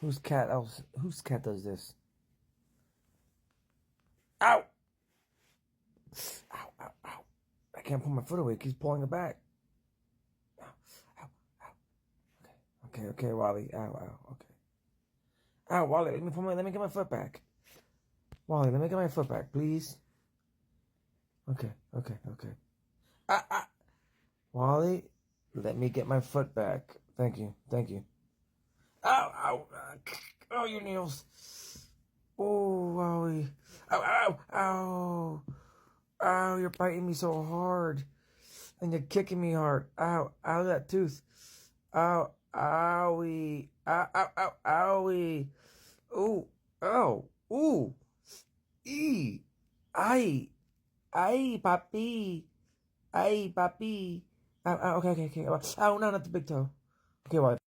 Whose cat else? Whose cat does this? Ow! Ow! Ow! Ow! I can't pull my foot away. It keeps pulling it back. Ow! Ow! Ow! Okay. Okay. Okay, Wally. Ow! Ow! Okay. Ow, Wally. Let me get my foot back. Wally, let me get my foot back, please. Okay. Okay. Okay. Ah! Ah! Wally, let me get my foot back. Thank you. Thank you. Ow! Ow! Oh, your nails. Oh, Wally. Ow! Ow! Ow! Ow, you're biting me so hard. And you're kicking me hard. Ow, ow, that tooth. Ow, owie. Ow, ow, ow, owie. Ooh, ow, ooh. Ee. Ay. Ay, papi. Ay, papi. Ow, ow, okay, okay, okay. Ow, no, not the big toe. Okay, well.